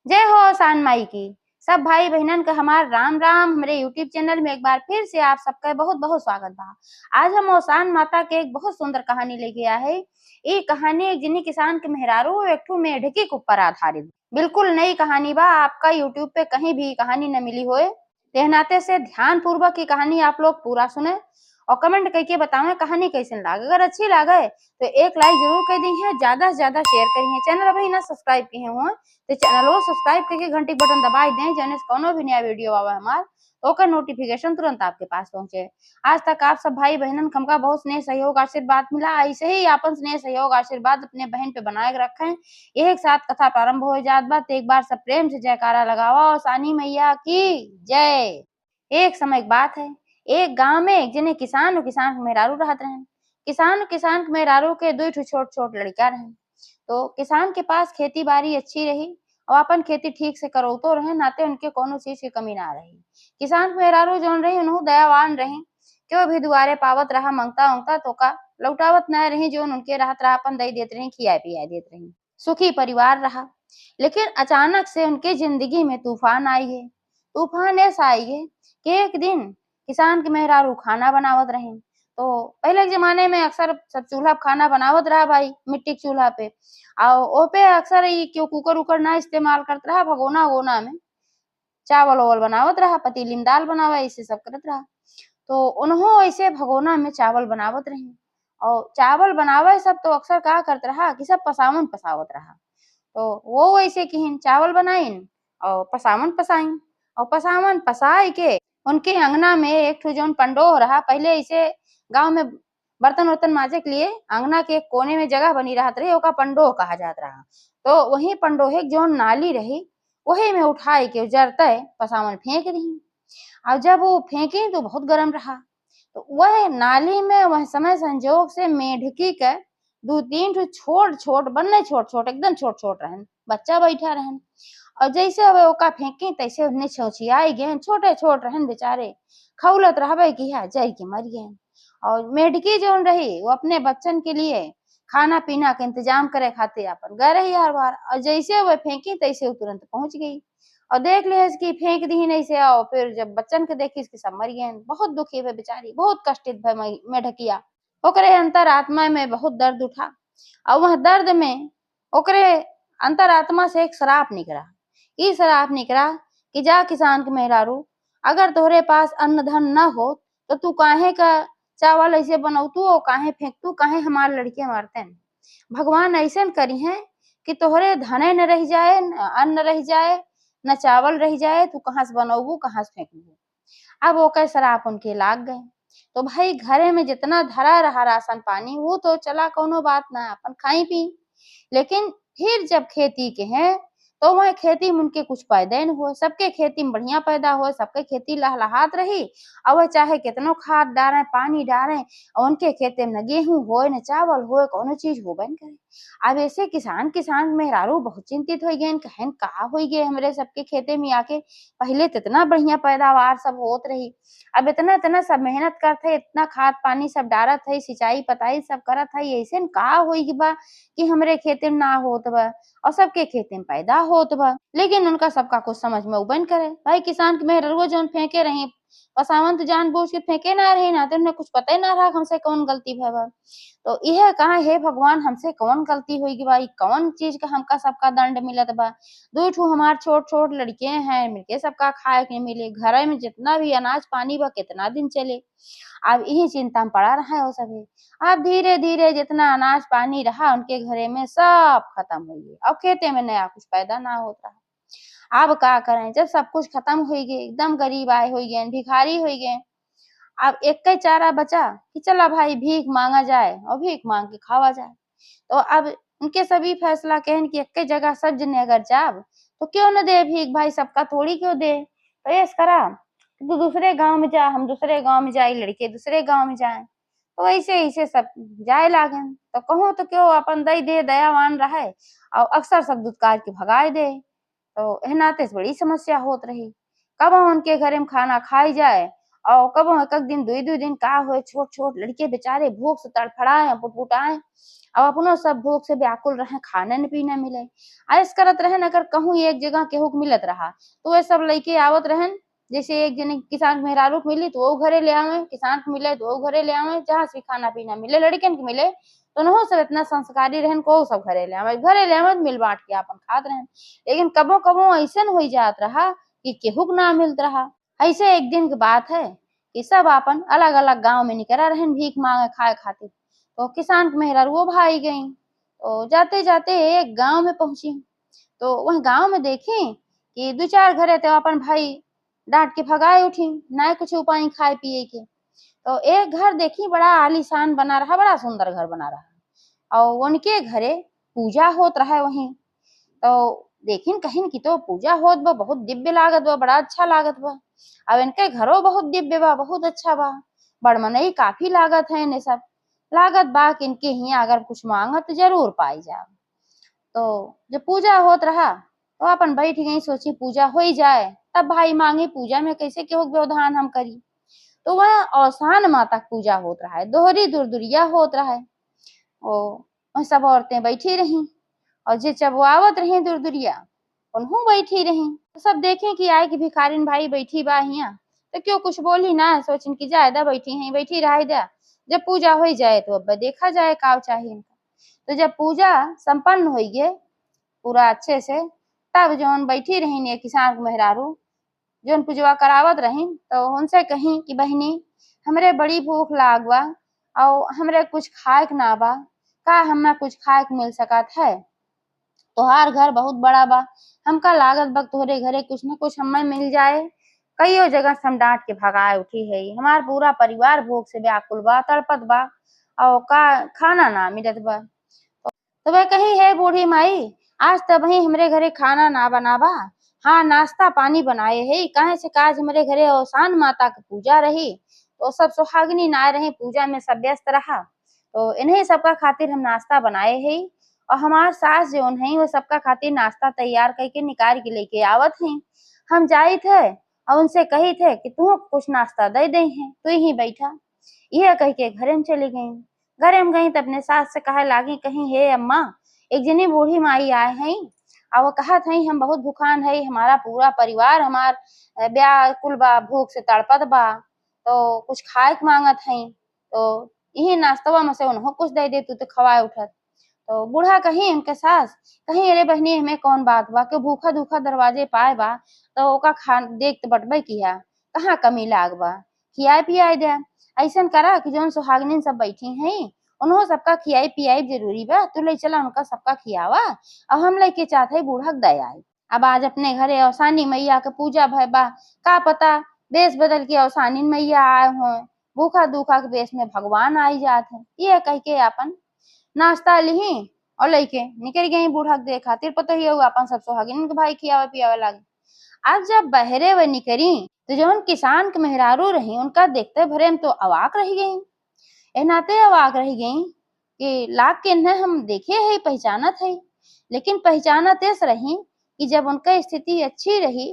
जय हो आसान माई की। सब भाई बहनन का हमार राम राम। हमरे यूट्यूब चैनल में एक बार फिर से आप सबका बहुत बहुत स्वागत बा। आज हम ओसान माता के एक बहुत सुंदर कहानी लेके आए है। ये कहानी एक जिनी किसान के मेहरारू एक ठो मेढके के ऊपर आधारित। बिल्कुल नई कहानी बा, आपका यूट्यूब पे कहीं भी कहानी न मिली होए। नाते से ध्यान पूर्वक की कहानी आप लोग पूरा सुने और कमेंट करके बताओ कहानी कैसे लागे। अगर अच्छी लागे तो एक लाइक जरूर कर दी है, ज्यादा से ज्यादा शेयर करी है। चैनल अभी ना सब्सक्राइब किए हुए तो चैनल को सब्सक्राइब करके घंटी बटन दबाई दें, जौन कोनो भी नया वीडियो आवे हमार तो ओकर नोटिफिकेशन तुरंत आपके पास पहुंचे। आज तक आप सब भाई बहनन हमका बहुत स्नेह सहयोग आशीर्वाद मिला। ऐसे ही आपन स्नेह सहयोग आशीर्वाद अपने बहन पे बनाए रखें। एक साथ कथा प्रारंभ हो जात बा तो एक बार सब प्रेम से जयकारा लगावा और सानी मैया की जय। एक समय की बात है, एक गांव में एक जने किसान और किसान के मेहरारू रहत रहे। किसान के मेहरारू के दो छोट छोट लड़का रहे। तो किसान के पास खेती बाड़ी अच्छी रही और अपन खेती ठीक से करौतो रहे, नाते उनके कोनो चीज की कमी ना रही। किसान के मेहरारू जौन रही उन्हों दयावान रही, क्यों भी दुआरे पावत रहा मांगता उंगता तो का लौटावत न रही, जो उनके राहत रहा अपन दई देत रही, खियाए पियाए देत रही। सुखी परिवार रहा। लेकिन अचानक से उनके जिंदगी में तूफान आई है। तूफान ऐसा आई है कि एक दिन किसान के मेहरारू खाना बनावत रहे। तो पहले के जमाने में अक्सर सब चूल्हा पे खाना बनावत रहा भाई, मिट्टी के चूल्हा पे। और ओपे अक्सर ये क्यों कुकर उकर ना इस्तेमाल करत रहा, भगोना वगोना में चावल ओवल बनावत रहा, पतीली में दाल बनावा, ऐसे सब करत रहा। तो उन्हों ऐसे भगोना में चावल बनावत रहे और चावल बनावे सब तो अक्सर का करत रहा कि सब पसावन पसावत रहा। तो वो वैसे किहिन चावल बनाइन और पसावन पसाइन और पसावन पसाई के उनके अंगना में एक ठो जौन पंडोह रहा। पहले ऐसे गांव में बर्तन वर्तन माजे के लिए अंगना के एक कोने में जगह बनी रहत रही, ओका पंडोह कहा जात रहा। तो वही पंडोहे के जौन नाली रही वही में उठाई के जरते पसावन फेंक दी। और जब वो फेंकी तो बहुत गर्म रहा। तो वह नाली में वह समय संजोग से मेढकी के दो तीन ठो छोट छोट बन्ने छोट छोट एकदम छोट छोट रहन बच्चा बैठा रहन। और जैसे अब ओका फेंकी तैसे उन्हें छौछियाई गए, छोटे छोट रहन बेचारे, खौलत रहबे कि है जर के मर गए। और मेढकी जौन रही वो अपने बच्चन के लिए खाना पीना के इंतजाम करे खातिर अपन गए रही हर बार। और जैसे वह फेंकी तैसे वो तुरंत पहुंच गई और देख ले इसकी फेंक दी नहीं से। और फिर जब बच्चन के देखी इसकी सब मर गए। बहुत दुखी भय बेचारी, बहुत कष्टित भय मेढकिया। ओकरे अंतर आत्मा में बहुत दर्द उठा और वह दर्द में ओकरे अंतर आत्मा से एक श्राप निकला। ई श्राप निकला कि जा किसान के मेहरारू, अगर तोहरे पास अन्न धन न हो तो तू काहे का चावल ऐसे बनौतू और काहे फेंकतू, काहे हमार लड़के मरते। भगवान ऐसे करी है कि तोहरे धने न रह जाए, न अन्न रह जाए, न चावल रह जाए, तू कहाँ से बनौबू कहाँ से फेंकबू। अब ओकर श्राप उनके लाग गए। तो भाई घरे में जितना धरा रहा राशन पानी वो तो चला कोनो बात ना, अपन खाई पी। लेकिन फिर जब खेती के हैं तो वह खेती में उनके कुछ पैदा न हुए। सबके खेती में बढ़िया पैदा हुए, सबके खेती लहलहात रही और वह चाहे कितनो खाद डालें पानी डालें और उनके खेते में न गेहूं होए न चावल होए, कोनो चीज होबे न करे। अब ऐसे किसान मेहरारू बहुत चिंतित हो गए, कहन का हो गए हमरे सबके खेते में आके। पहले तो इतना बढ़िया पैदावार सब होत रही, अब इतना इतना सब मेहनत करते, इतना खाद पानी सब डालत है, सिंचाई पताई सब करत है, ऐसे का होई बा कि हमरे खेते में ना होत बा और सबके खेते में पैदा होत बा। लेकिन उनका सबका कुछ समझ में उबन करे। भाई किसान के मेहररुआ जौन फेंके रही पसावन तो जानबूझ के फेंके ना रही, ना तो उन्हें कुछ पता ही ना रहा हमसे कौन गलती भय बा। तो यह कहा हे भगवान हमसे कौन गलती हुई भाई, कौन चीज का हमका सबका दंड मिलत बा। दो ठो हमार छोट छोट लड़के हैं, मिलके सबका खाए के मिले, घर में जितना भी अनाज पानी बा कितना दिन चले। अब यही चिंता में पड़ा रहा है वो सभी। अब धीरे धीरे जितना अनाज पानी रहा उनके घरे में सब खत्म हो गया। अब खेते में नया कुछ पैदा ना होता है। अब का करें, जब सब कुछ खत्म हो गए, एकदम गरीब आए हो गए, भिखारी हो गए। अब एक ही चारा बचा कि चला भाई भीख मांगा जाए और भीख मांग के खावा जाए। तो अब उनके सभी फैसला कहन कि एक जगह सब जने अगर जाब तो क्यों न दे भीख, भाई सबका थोड़ी क्यों दे। तो ये करा तू दूसरे गांव में जा, हम दूसरे गांव में जाए, लड़के दूसरे गांव में जाए। तो ऐसे ऐसे सब जाए लागन। तो कहूँ तो क्यों अपन दई दे दयावान रहे और अक्सर सब दुत्कार के भगाए दे। तो एह नाते से बड़ी समस्या होत रही। कब उनके घरे में खाना खाई जाए और कबो एक दिन दुई दुई दिन का होए, छोट छोट लड़के बेचारे भूख से तड़फड़ाए पुटपुटाए, अब अपनो सब भूख से व्याकुल रहे, खाने न पीने मिले। ऐस करत रहन, अगर कहूँ एक जगह केहू के मिलत रहा तो वे सब लइके आवत रहन। जैसे एक जने किसान के मेहरारू के मिली तो वो घरे ले आवे, किसान के मिले तो वो घरे ले आवे, जहाँ से खाना पीना मिले लड़कन के मिले तो नहो सब इतना संस्कारी रहन को सब घरे ले आवे मिल बांट के आपन खात रहन। लेकिन कबो कबो ऐसन हो जात रहा कि केहू के ना मिलत रहा। ऐसे एक दिन की बात है कि सब आपन अलग अलग गांव में निकला रहन भीख मांगे खाए खातिर। तो किसान के मेहरारू वो भाई गई, तो जाते जाते एक गांव में पहुंची, तो वह गांव में देखी कि दो चार घरे तो अपन भाई डांट के भगाए उठी, ना कुछ उपाय खाए पिए के। तो एक घर देखी बड़ा आलीशान बना रहा, बड़ा सुंदर घर बना रहा, और उनके घरे पूजा होत रहा वहीं। तो देखिन कहिन की तो पूजा होत बा, बहुत दिव्य लागत बा, बड़ा अच्छा लागत बा। अब इनके घरो बहुत दिव्य बा, बहुत अच्छा बा, बड़मनई काफी लागत है इन्हें सब। लागत बा कि इनके हियां अगर कुछ मांगत तो जरूर पाई जा। तो जब पूजा होत रहा तो अपन बैठ गई, सोची पूजा हो ही जाए तब भाई मांगे, पूजा में कैसे केहू के व्यवधान हम करी। तो वह औसान माता की पूजा होत रहा है, दोहरी दुरदुरिया होत रहा है। वह सब औरतें बैठी रही और जे चबुआवत रही दुरदुरिया उन्हों बैठी रही। तो सब देखें कि आए कि भिखारिन भाई बैठी बा हियां, तो क्यों कुछ बोली ना, सोचिन की जायदा बैठी हैं, बैठी रहा दिया, जब पूजा हो जाए तो अब देखा जाए का चाहिए इनका। तो जब पूजा संपन्न हो गए पूरा अच्छे से, तब जौन बैठी रही ने किसान के मेहरारू जौन पूजवा करावत रही, तो उनसे कही कि बहनी हमरे बड़ी भूख लाग बा और हमरे कुछ खाए के ना बा, का हमें कुछ खाए के मिल सकत है? तोहार घर बहुत बड़ा बा, हमका लागत बा तोहरे घरे कुछ न कुछ हमें मिल जाए। कईयो जगह से हम डांट के भगाए उठी है, हमार पूरा परिवार भूख से व्याकुल बा, तड़पत बा और का खाना ना मिलत बा। तो वह कही है बूढ़ी माई, आज तब ही हमरे घरे खाना ना बनाबा, हाँ नाश्ता पानी बनाए है, काहे से काज हमरे घरे औसान माता की पूजा रही, तो सब सुहागिनी ना रही, पूजा में सब व्यस्त रहा, तो इन्हीं सबका खातिर हम नाश्ता बनाए है। और हमार सास जो है वो सबका खातिर नाश्ता तैयार करके निकाल के लेके आवत है। हम जाए थे और उनसे कही थे कि तू कुछ नाश्ता दे दे हैं, तू ही बैठा। यह कह के घरे में चली गई। घरे में गई तो अपने सास से कहे लागी, कहीं हे अम्मा एक जनी बूढ़ी माई आए हैं और वो कहत है हम बहुत भूखान है, हमारा पूरा परिवार हमार व्याकुल बा, भूख से तड़पत बा, तो कुछ खाए के मांगत है, तो यही नाश्तवा में से उन्हों कुछ दे दे, तू तो खवाए उठत। तो बूढ़ा कहीं उनके सास कहीं, अरे बहनी हमें कौन बात बा कि भूखा धूखा दरवाजे पाए बा, तो ओका खा देख तो बटबे किया, कहाँ कमी लाग बा, खियाए पियाए दे। ऐसन करा कि जौन सुहागिनी सब बैठी हैं उन्हों सबका खियाई पियाई जरूरी बा, तू ले चला उनका सबका खियावा और हम लेके चाहते बूढ़ा दया आई। अब आज अपने घरे औसानी मैया के पूजा भय बा, का पता बेस बदल के औसानी मैया आए हो, भूखा दूखा के बेस में भगवान आई जात है। ये कह के अपन नाश्ता ली और लेके निकल गई बूढ़ा दे खातिर, पता ही होगा अपन सब सुहागिन के भाई खियावे पियावे लागे। आज जब बहरे व निकरी तो जौन किसान के मेहरारू रही उनका देखते भरे में तो अवाक रह गई। ए नाते अवाक रह गई कि लाग के न हम देखे है पहचानत है, लेकिन पहचानत ऐस रही कि जब उनका स्थिति अच्छी रही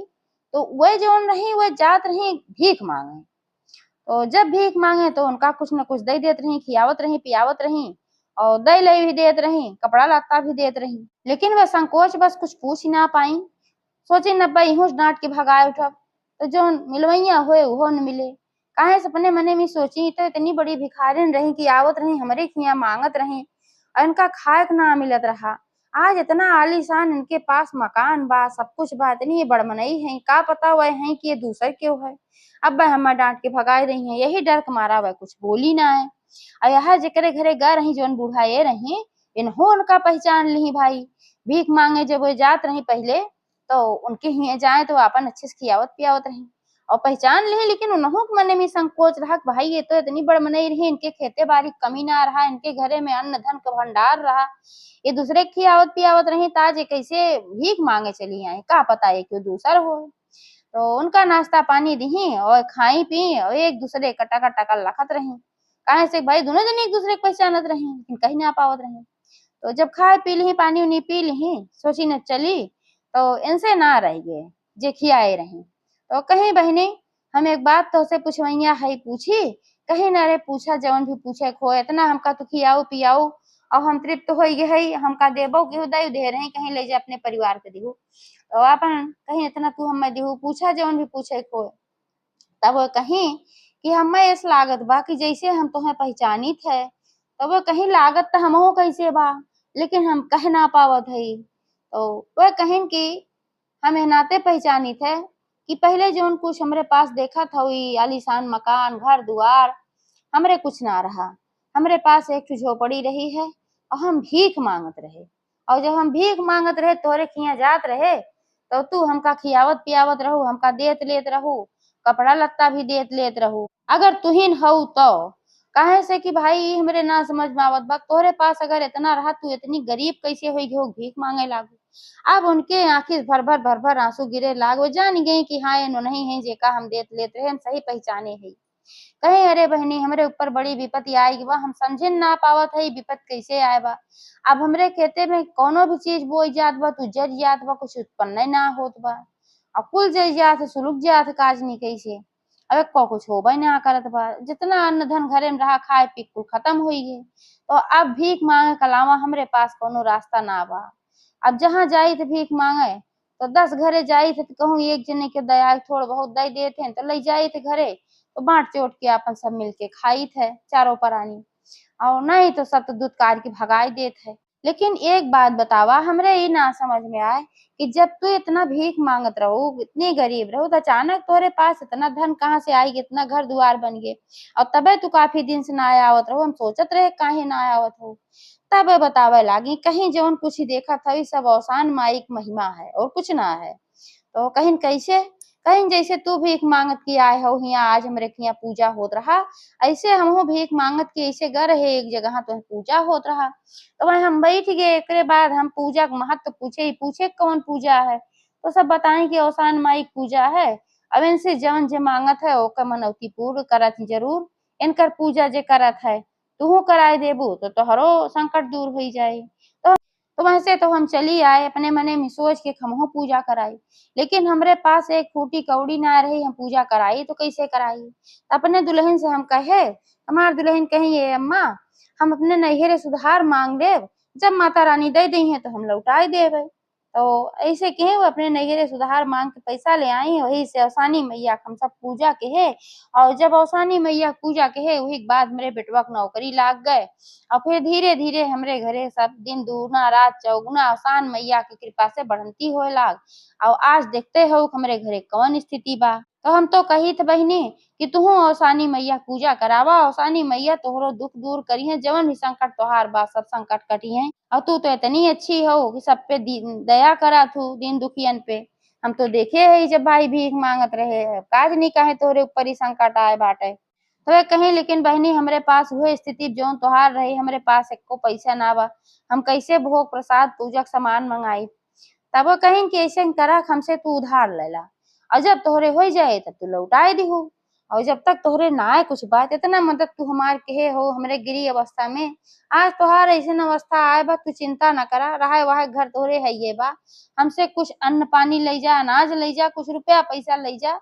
तो वह जौन रही वह जात रही भीख मांगे। तो जब भीख मांगे तो उनका कुछ न कुछ दे देत रही, खियावत रही पियावत रही और दई लई भी देत रही, कपड़ा लत्ता भी देत रही। लेकिन वह संकोच बस कुछ पूछ ही ना पाई, सोची नब्बे इहों डांट के भगाए उठब, तो जो मिलवैया हुए वो न मिले। काहे से अपने मने में सोची तो इतनी बड़ी भिखारिन रही कि आवत रही हमरे खिया मांगत रही और इनका खाए के ना मिलत रहा। आज इतना आलीशान इनके पास मकान बा, सब कुछ बा, इतनी बड़मनई है, का पता वह है कि ये दूसर क्यों है। अब वह हमें डांट के भगाए रही है, यही डर के मारा वह कुछ बोली ना है। और यह जेकरे घरे गा रही जौन बूढ़ा ये रही इन्हों उनका पहचान ली भाई, भीख मांगे जब वो जात रही पहले तो उनके हिये जाए तो अपन अच्छे से खियावत पियावत रही और पहचान ली, लेकिन उन्हों के मन में संकोच रहा कि भाई ये तो इतनी बड़मनई रही, इनके खेते बाड़ी कमी ना रहा, इनके घरे में अन्न धन का भंडार रहा, ये दूसरे के खियावत पियावत रही ताज ये कैसे भीख मांगे चली आए, का पता है क्यों दूसर हो। तो उनका नाश्ता पानी दी और खाई पी और एक दूसरे कटा कटा कर लखत रही, काहे से भाई दोनों जन एक दूसरे को पहचानत रही लेकिन कहीं ना पावत रही। तो जब खाए पी ली पानी उनी पी ली, सोची न चली तो इनसे ना रह गए जे खियाए रही। तो कहीं बहनी हम एक बात तो से पूछवैया है पूछी, कहीं न रे पूछा जवन भी पूछे खो, इतना हमका तो खियाऊ पियाऊ और हम तृप्त हो गए है, हमका देबो केहू दई दे रही, कहीं ले जा अपने परिवार के दिहू तो अपन कहीं इतना तू हमें दिहू, पूछा जवन भी पूछे खो। तब वो कहीं कि हमें ऐसा लागत बा कि जैसे हम तुम्हें पहचानित है, तब वो कहीं लागत तो हमहू कैसे बा, लेकिन हम कह ना पावत है। तो वह कहीं कि हम नाते पहचानित है कि पहले जो कुछ हमारे पास देखा था वही आलीशान मकान घर दुआर हमरे कुछ ना रहा, हमरे पास एक झोपड़ी रही है और हम भीख मांगत रहे। और जब हम भीख मांगत रहे तोरे खिया जात रहे तो तू हमका खियावत पियावत रहू, हमका देत लेत रहू, कपड़ा लत्ता भी देत लेत रहू। अगर तुहिन हऊ तो काहे से कि भाई हमरे ना समझ में आवत बा, तोहरे पास अगर इतना रहा तू इतनी गरीब कैसे हुई हो भीख मांगे लागू। अब उनके आंखी भर भर आंसू गिरे लाग, वो जान गई कि हाँ ये नहीं है जेका हम देत लेत रहे, हम सही पहचाने है। कहे अरे बहनी हमरे ऊपर बड़ी विपत्ति आएगी बा, हम समझे ना पावत है विपत कैसे आए बा। अब हमरे खेते में कोनो भी चीज बोई जात बा तू जज जात बा, कुछ उत्पन्न ना होत बा और कुल जज जात सुलुक जात काज नहीं कैसे। अबे को कुछ होबे ना करत बा, जितना अन्न धन घरे में रहा खाए पी कुल खत्म हो गए। तो अब भीख मांगे के अलावा हमरे पास कोनो रास्ता ना बा। अब जहाँ जाई थे भीख मांगे तो 10 घरे जाई थे तो कहूँ एक जने के दया थोड़ बहुत दई देते तो ले जाई थे घरे तो बांट चोट के अपन सब मिलके खाई थे चारों प्राणी, और नहीं तो सब तो दुत्कार की भगाई देते है। लेकिन एक बात बतावा हमरे ये ना समझ में आए कि जब तू इतना भीख मांगत रहो इतनी गरीब रहो तो अचानक तोरे पास इतना धन कहाँ से आई, इतना घर दुआर बन गए और तबे तू काफी दिन से ना आवत रहो, हम सोचत रहे काहे ना आवत हो। तब बतावे लागी कहीं जौन कुछ ही देखा था सब अवसान माइक महिमा है और कुछ ना है। तो कहीं कैसे कहीं जैसे तू भीख मांगत की आए हो यहाँ आज हमरे यहाँ पूजा होत रहा, ऐसे हमहू भीख मांगत के ऐसे गर है एक जगह तो पूजा होत रहा। तो वही हम बैठ गए, एक बाद हम पूजा का महत्व पूछे ही पूछे कौन पूजा है तो सब बताएं कि अवसान माइक पूजा है। अब इनसे जौन जे मांगत है ओकर मनौती पूर्ण करत जरूर, इनकर पूजा जे करत है तू कराए देबू तो तोहरो संकट दूर हो जाए। तो वैसे तो हम चली आए अपने मने में सोच के हमहू पूजा कराई, लेकिन हमरे पास एक फूटी कौड़ी ना रही, हम पूजा कराई तो कैसे कराई। अपने दुल्हन से हम कहे, हमार दुल्हन कही ये अम्मा हम अपने नैहरे सुधार मांग लेब, जब माता रानी दे दी है तो हम लौटाई देवे। तो ऐसे कहे वो अपने नैहरे सुधार मांग के पैसा ले आई, वही से अवसानी मैया हम सब पूजा के है। और जब अवसानी मैया पूजा के है वही के बाद मेरे बेटवा को नौकरी लाग गए और फिर धीरे धीरे हमरे घरे सब दिन दूना रात चौगुना अवसान मैया की कृपा से बढ़ंती होए लाग। और आज देखते हो हमरे घरे कौन स्थिति बा। तो हम तो कही थ बहिनी कि तुहू अवसानी मैया पूजा करावा, अवसानी मैया तोहरो दुख दूर करी है, जवन भी संकट तोहार बा सब संकट कटी है। और तू तो इतनी अच्छी हो कि सब पे दया करा तू दीन दुखियन पे। हम तो देखे है जब भाई भीख मांगत रहे काज नहीं कहे तोहरे ऊपर ही संकट आए बाटे। तो वे कहीं लेकिन बहनी हमरे पास हुए स्थिति जो तोहार रही हमरे पास एको पैसा ना बा, हम कैसे भोग प्रसाद पूजक सामान मंगाई। तब वो कहीं कि ऐसे करा हमसे तू उधार लेला और जब तोहरे हो जाए तब तू लौटाए दिहू, और जब तक तोहरे ना आए कुछ बात इतना मदद तू हमार कहे हो हमरे गिरी अवस्था में। आज तोहार ऐसे अवस्था आए बा तू चिंता न करा, रहा वहा घर तोहरे है ये बा, हमसे कुछ अन्न पानी ले जा अनाज ले जा कुछ रुपया पैसा ले जा,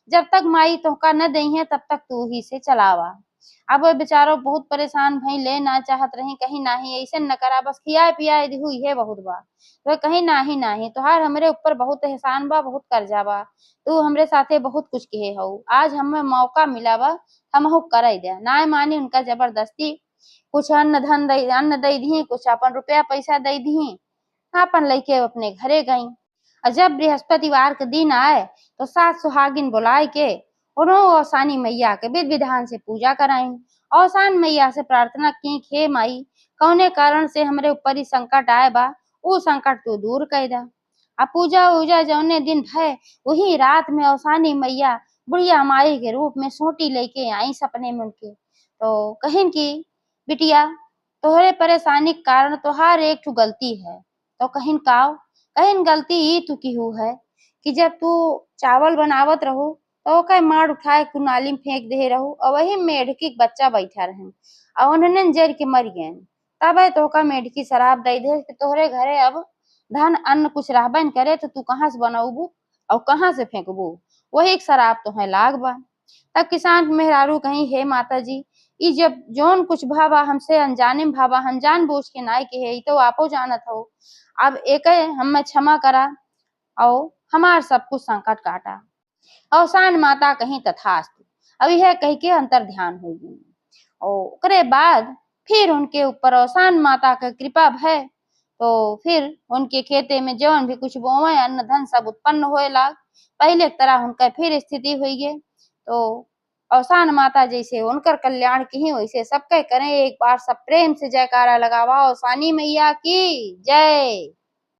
जब तक माई तोहका न दई है तब तक तू ही से चलावा। अब वो बेचारो बहुत परेशान भई ले ना चाहत रही कहीं नाही ऐसे न करा बस खियाए पियाए दिहू ये बहुत बा। तो कहीं नाही तोहार हमरे ऊपर बहुत एहसान बा बहुत कर्जा बा, तू हमरे साथे बहुत कुछ कहे हो आज हमें मौका मिला बा हमहू कर दे ना मानी उनका जबरदस्ती कुछ अन्न दई दी कुछ अपन रुपया पैसा दई दी अपन लइके अपने घरे गई। और जब बृहस्पतिवार के दिन आए तो सात सुहागिन बुलाए के उन्होंने अवसानी मैया के विधि विधान से पूजा कराई। अवसान मैया से प्रार्थना की हे माई कौने कारण से हमरे ऊपर ही संकट आए बा वो संकट तू दूर कर दा। अब पूजा उजा जौने दिन भय वही रात में अवसानी मैया बुढ़िया माई के रूप में सोटी लेके आई सपने में उनके। तो कहीं की बिटिया तोहरे परेशानी के कारण तोहार एक ठो गलती है। तो कहीं काव कहीं गलती ई तू की हु है कि जब तू चावल बनावत रहो तो ओके मार उठाए तू नाली में फेंक दे रहो और वही मेढकी के बच्चा बैठा रहे और उन्होंने जर के मर गए। तब है तो का मेढकी शराब दे दे कि तोहरे घरे अब धन अन्न कुछ रहबे न करे तो तू कहाँ से बनाऊबू, और कहाँ से फेंकबो, वही एक शराब तो है लाग बा। तब किसान मेहरारू कहीं, हे माता जी, ई जब जौन कुछ भाबा हमसे अनजाने में भाबा, हम जान बूझ के नाय के है, ई तो आपो जानत हो। अब एक हमें क्षमा करा और हमार सब कुछ संकट काटा। अवसान माता कहीं तथास्तु, अब यह कह के अंतर ध्यान हो गई। और ओकरे बाद फिर उनके ऊपर अवसान माता का कृपा भय, तो फिर उनके खेते में जौन भी कुछ बोवे अन्न धन सब उत्पन्न होए लाग। पहले की तरह उनका फिर स्थिति हुई है। तो अवसान माता जैसे उनकर कल्याण की वैसे सबके करें। एक बार सब प्रेम से जयकारा लगावा। अवसानी मैया की जय।